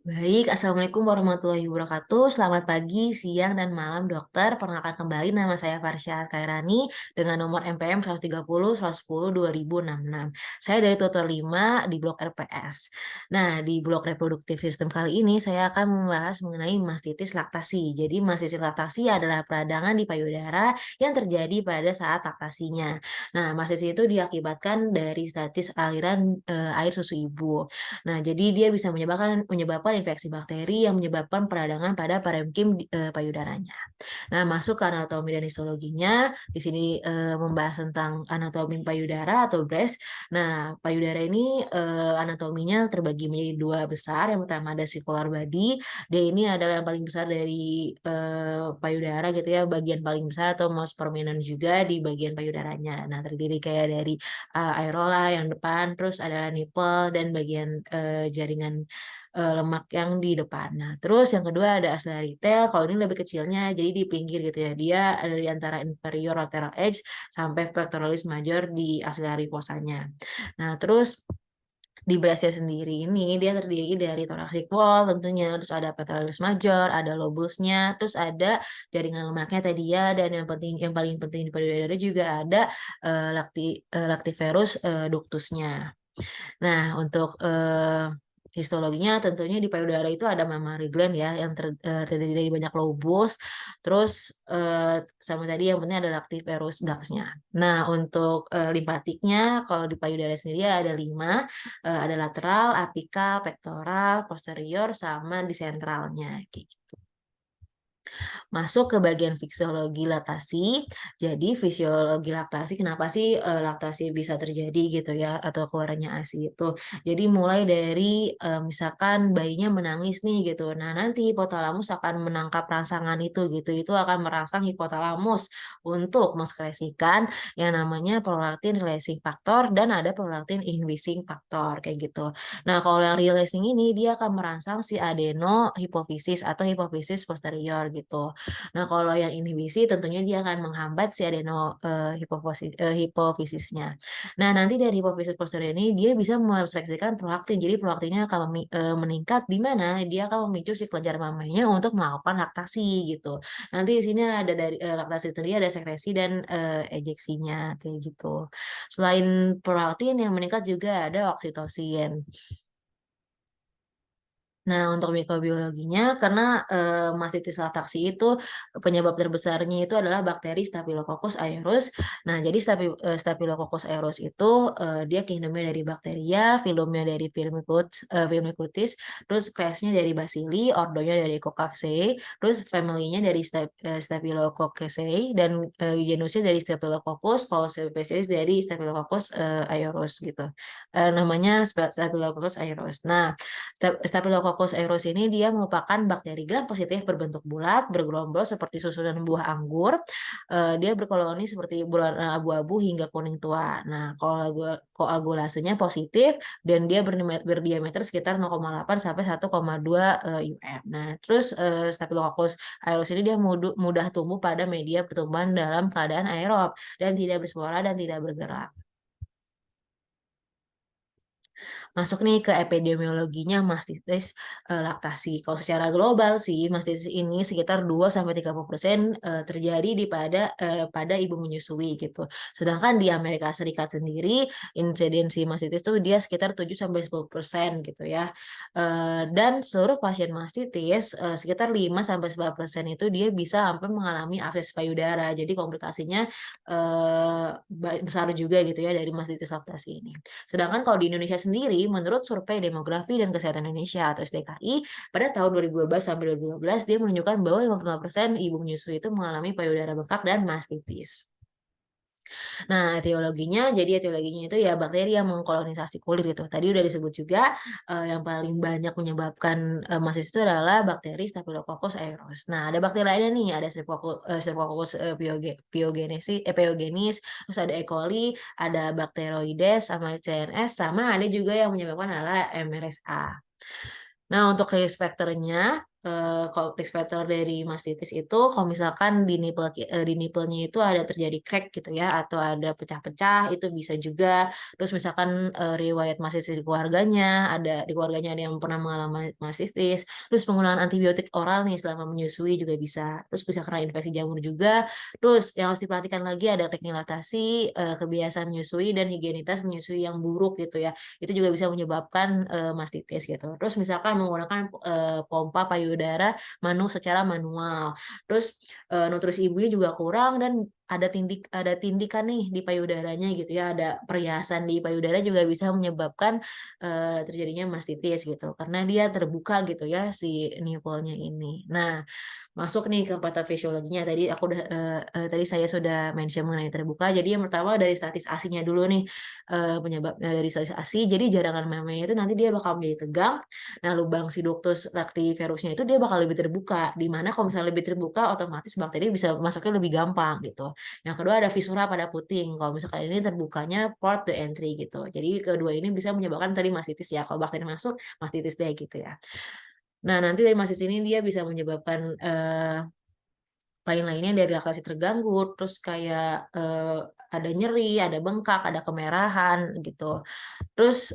Baik, Assalamualaikum warahmatullahi wabarakatuh. Selamat pagi, siang, dan malam dokter. Perkenalkan kembali nama saya Farsya Khairani dengan nomor NPM 130 110 2066. Saya dari tutor 5 di blok RPS. Nah, di blok reproduktif sistem kali ini saya akan membahas mengenai mastitis laktasi. Jadi mastitis laktasi adalah peradangan di payudara yang terjadi pada saat laktasinya. Nah, mastitis itu diakibatkan dari statis aliran air susu ibu. Nah, jadi dia bisa menyebabkan infeksi bakteri yang menyebabkan peradangan pada parenkim payudaranya. Nah, masuk ke anatomi dan histologinya, di sini membahas tentang anatomi payudara atau breast. Nah, payudara ini anatominya terbagi menjadi dua besar. Yang pertama ada circular body. Dia ini adalah yang paling besar dari payudara gitu ya, bagian paling besar atau most prominent juga di bagian payudaranya. Nah, terdiri kayak dari areola yang depan, terus ada nipple dan bagian jaringan lemak yang di depan. Nah, terus yang kedua ada axillary tail. Kalau ini lebih kecilnya, jadi di pinggir gitu ya. Dia ada di antara inferior lateral edge sampai pectoralis major di axillary fossanya. Nah, terus di breastnya sendiri ini dia terdiri dari thoracic wall tentunya, terus ada pectoralis major, ada lobusnya, terus ada jaringan lemaknya tadi ya, dan yang paling penting di payudara juga ada lactiferus ductusnya. Nah, untuk histologinya tentunya di payudara itu ada mammary gland ya yang terdiri dari banyak lobus. Terus sama tadi yang penting ada lactiferous ducts-nya. Nah, untuk limfatiknya kalau di payudara sendiri ada 5, ada lateral, apikal, pektoral, posterior sama di sentralnya kayak gitu. Masuk ke bagian fisiologi laktasi. Jadi fisiologi laktasi kenapa sih laktasi bisa terjadi gitu ya atau keluarnya ASI itu. Jadi mulai dari misalkan bayinya menangis nih gitu. Nah, nanti hipotalamus akan menangkap rangsangan itu gitu. Itu akan merangsang hipotalamus untuk mensekresikan yang namanya prolaktin releasing factor dan ada prolaktin inducing factor kayak gitu. Nah, kalau yang releasing ini dia akan merangsang si adeno hipofisis atau hipofisis posterior gitu. Nah, kalau yang inhibisi tentunya dia akan menghambat si hipofisisnya. Nah, nanti dari hipofisis posterior ini dia bisa mensekresikan prolaktin. Jadi prolaktinnya akan meningkat di mana dia akan memicu si kelenjar mamanya untuk melakukan laktasi gitu. Nanti di sini ada dari laktasi sendiri ada sekresi dan ejeksinya kayak gitu. Selain prolaktin yang meningkat juga ada oksitosin. Nah, untuk mikrobiologinya, karena mastitis laktasi itu penyebab terbesarnya itu adalah bakteri Staphylococcus aureus. Nah, jadi Staphylococcus aureus itu dia kingdomnya dari bakteria, filumnya dari Firmicutes, terus class-nya dari Bacilli, ordonya dari Coccaceae, terus family-nya dari Staphylococcaceae, dan genusnya dari Staphylococcus, kalau spesies dari Staphylococcus aureus gitu. Namanya Staphylococcus aureus. Nah, Staphylococcus aureus ini dia merupakan bakteri gram positif berbentuk bulat, bergerombol seperti susunan buah anggur. Dia berkoloni seperti berwarna abu-abu hingga kuning tua. Nah, koagulasenya positif dan dia berdiameter sekitar 0,8 sampai 1,2 UM. Nah, terus Staphylococcus aureus ini dia mudah tumbuh pada media pertumbuhan dalam keadaan aerob dan tidak berspora dan tidak bergerak. Masuk nih ke epidemiologinya mastitis laktasi. Kalau secara global sih mastitis ini sekitar 2-30% terjadi pada ibu menyusui gitu. Sedangkan di Amerika Serikat sendiri insidensi mastitis itu dia sekitar 7-10% gitu ya. Dan seluruh pasien mastitis sekitar 5-11% itu dia bisa sampai mengalami abses payudara. Jadi komplikasinya besar juga gitu ya dari mastitis laktasi ini. Sedangkan kalau di Indonesia sendiri, menurut Survei Demografi dan Kesehatan Indonesia atau SDKI, pada tahun 2012 sampai 2015 dia menunjukkan bahwa 55% ibu menyusui itu mengalami payudara bengkak dan mastitis. Nah, etiologinya itu ya bakteri yang mengkolonisasi kulit itu. Tadi udah disebut juga yang paling banyak menyebabkan mastitis itu adalah bakteri Staphylococcus aureus. Nah, ada bakteri lainnya nih, ada Streptococcus pyogenes, terus ada E. coli, ada Bacteroides sama CNS, sama ada juga yang menyebabkan adalah MRSA. Nah, untuk risk factor-nya risk factor dari mastitis itu kalau misalkan di nipple-nya itu ada terjadi crack gitu ya, atau ada pecah-pecah, itu bisa juga. Terus misalkan, riwayat mastitis di keluarganya ada yang pernah mengalami mastitis, terus penggunaan antibiotik oral nih selama menyusui juga bisa. Terus bisa karena infeksi jamur juga. Terus yang harus diperhatikan lagi ada teknik laktasi, kebiasaan menyusui dan higienitas menyusui yang buruk gitu ya. Itu juga bisa menyebabkan mastitis gitu. Terus misalkan menggunakan pompa payudara secara manual. Terus nutrisi ibunya juga kurang dan ada tindikan nih di payudaranya gitu ya, ada perhiasan di payudara juga bisa menyebabkan terjadinya mastitis gitu. Karena dia terbuka gitu ya si nipple-nya ini. Nah, masuk nih ke patofisiologinya. Tadi saya sudah mention mengenai terbuka. Jadi yang pertama dari status ASI-nya dulu nih, penyebabnya dari status ASI. Jadi jaringan memanya itu nanti dia bakal menjadi tegang. Nah, lubang siductus lactiferusnya itu dia bakal lebih terbuka. Di mana kalau misalnya lebih terbuka, otomatis bakteri bisa masuknya lebih gampang gitu. Yang kedua ada visura pada puting. Kalau misalkan ini terbukanya port the entry gitu. Jadi kedua ini bisa menyebabkan tadi mastitis ya. Kalau bakteri masuk, mastitis deh gitu ya. Nah, nanti dari mastitis ini dia bisa menyebabkan lain-lainnya dari laktasi terganggu, terus kayak ada nyeri, ada bengkak, ada kemerahan gitu. Terus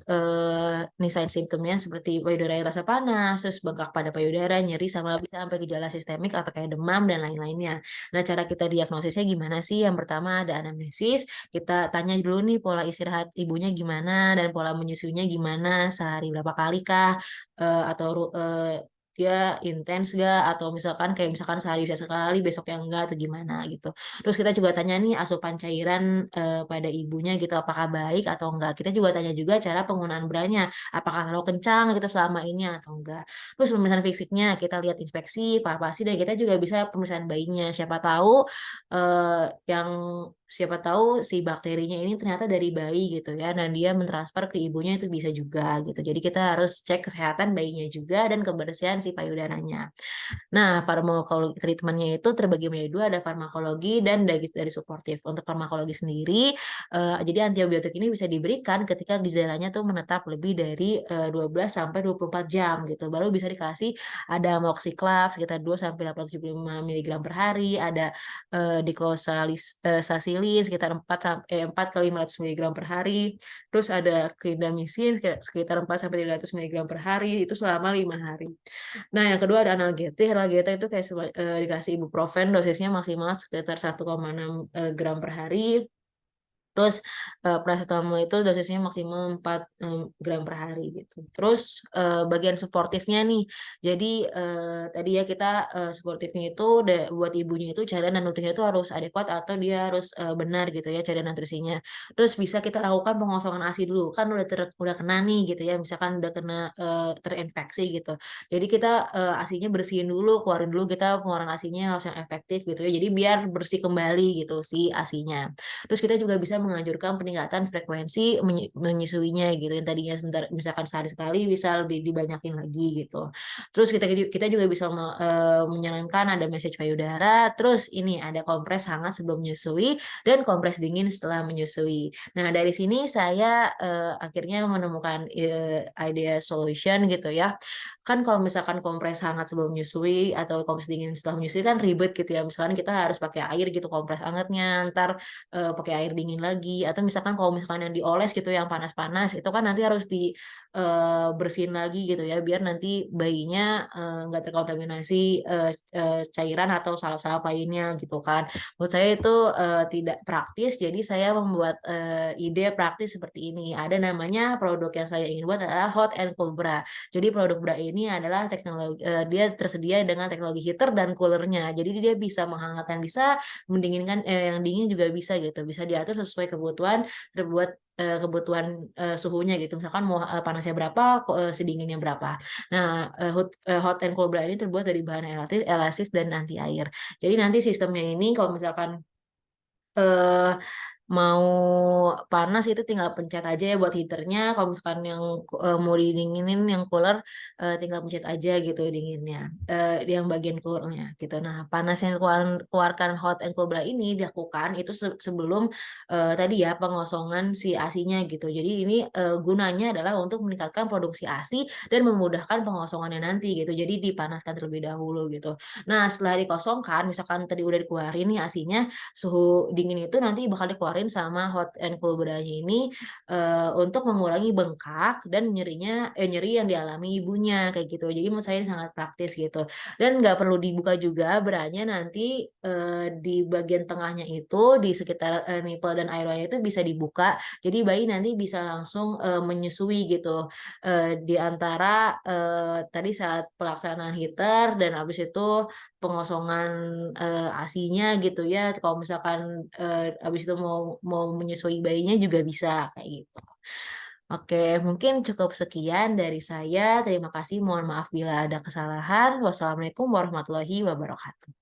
nih sign symptomnya seperti payudara yang rasa panas, terus bengkak pada payudara, nyeri sama bisa sampai gejala sistemik atau kayak demam dan lain-lainnya. Nah, cara kita diagnosisnya gimana sih? Yang pertama ada anamnesis, kita tanya dulu nih pola istirahat ibunya gimana dan pola menyusuinya gimana, sehari berapa kali kah, dia intens gak, atau misalkan sehari bisa sekali besok yang enggak atau gimana gitu. Terus kita juga tanya nih asupan cairan pada ibunya gitu apakah baik atau enggak. Kita juga tanya juga cara penggunaan beranya, apakah terlalu kencang gitu selama ini atau enggak. Terus pemeriksaan fisiknya kita lihat inspeksi, palpasi, dan kita juga bisa pemeriksaan bayinya. Eh, yang siapa tahu si bakterinya ini ternyata dari bayi gitu ya, dan dia mentransfer ke ibunya itu bisa juga gitu. Jadi kita harus cek kesehatan bayinya juga dan kebersihan si payudaranya. Nah, farmakologi treatmentnya itu terbagi menjadi dua, ada farmakologi dan dari suportif. Untuk farmakologi sendiri, jadi antibiotik ini bisa diberikan ketika gejalanya tuh menetap lebih dari 12 sampai 24 jam gitu. Baru bisa dikasih ada amoxiclav sekitar 2 sampai 875 mg per hari, ada diclosalacillin sekitar 4 ke 500 mg per hari. Terus ada clindamycin sekitar 4 sampai 300 mg per hari itu selama 5 hari. Nah, yang kedua ada analgetik. Analgetik itu kayak dikasih ibuprofen, dosisnya maksimal sekitar 1,6 gram per hari. Terus paracetamol itu dosisnya maksimal 4 gram per hari gitu. Terus bagian suportifnya nih. Jadi tadi ya kita suportifnya itu buat ibunya itu cairan dan nutrisinya itu harus adekuat atau dia harus benar gitu ya cairan nutrisinya. Terus bisa kita lakukan pengosongan ASI dulu. Kan udah kena nih gitu ya. Misalkan udah kena terinfeksi gitu. Jadi kita ASINya bersihin dulu, keluarin dulu, kita pengeluaran ASINya harus yang efektif gitu ya. Jadi biar bersih kembali gitu si ASINya. Terus kita juga bisa menganjurkan peningkatan frekuensi menyusuinya gitu. Yang tadinya misalkan sehari sekali bisa lebih dibanyakin lagi gitu. Terus kita juga bisa menyarankan ada massage payudara. Terus ini ada kompres hangat sebelum menyusui dan kompres dingin setelah menyusui. Nah, dari sini saya akhirnya menemukan idea solution gitu ya. Kan kalau misalkan kompres hangat sebelum menyusui atau kompres dingin setelah menyusui kan ribet gitu ya. Misalkan kita harus pakai air gitu kompres hangatnya, ntar pakai air dingin lagi, atau misalkan kalau misalkan yang dioles gitu yang panas-panas itu kan nanti harus bersihin lagi gitu ya biar nanti bayinya nggak terkontaminasi cairan atau salep-salep lainnya gitu kan. Menurut saya itu tidak praktis, jadi saya membuat ide praktis seperti ini. Ada namanya produk yang saya ingin buat adalah Hot and Cold Bra. Jadi produk bra ini adalah teknologi dia tersedia dengan teknologi heater dan coolernya. Jadi dia bisa menghangatkan, bisa mendinginkan, yang dingin juga bisa gitu. Bisa diatur sesuai kebutuhan suhunya gitu. Misalkan mau panasnya berapa, sedinginnya berapa. Nah, hot and cold bra ini terbuat dari bahan elastis dan anti air. Jadi nanti sistemnya ini kalau misalkan eh, mau panas itu tinggal pencet aja ya buat heater-nya, kalau misalkan yang, mau didinginin yang cooler, tinggal pencet aja gitu dinginnya, di yang bagian cooler-nya gitu. Nah, panas yang keluarkan hot and cold blood ini dilakukan itu sebelum, tadi ya pengosongan si ASI-nya gitu. Jadi ini, gunanya adalah untuk meningkatkan produksi ASI dan memudahkan pengosongannya nanti gitu. Jadi dipanaskan terlebih dahulu gitu. Nah, setelah dikosongkan misalkan tadi udah dikeluarin nih ASI-nya, suhu dingin itu nanti bakal dikeluarin sama hot and cold blood-nya ini, untuk mengurangi bengkak dan nyeri yang dialami ibunya kayak gitu. Jadi menurut saya ini sangat praktis gitu. Dan nggak perlu dibuka juga beranya nanti, di bagian tengahnya itu di sekitar, nipple dan areola itu bisa dibuka. Jadi bayi nanti bisa langsung, menyusui gitu, di antara, tadi saat pelaksanaan heater dan habis itu pengosongan, ASI-nya gitu ya, kalau misalkan, habis itu mau mau menyusui bayinya juga bisa, kayak gitu. Oke, mungkin cukup sekian dari saya, terima kasih, mohon maaf bila ada kesalahan. Wassalamualaikum warahmatullahi wabarakatuh.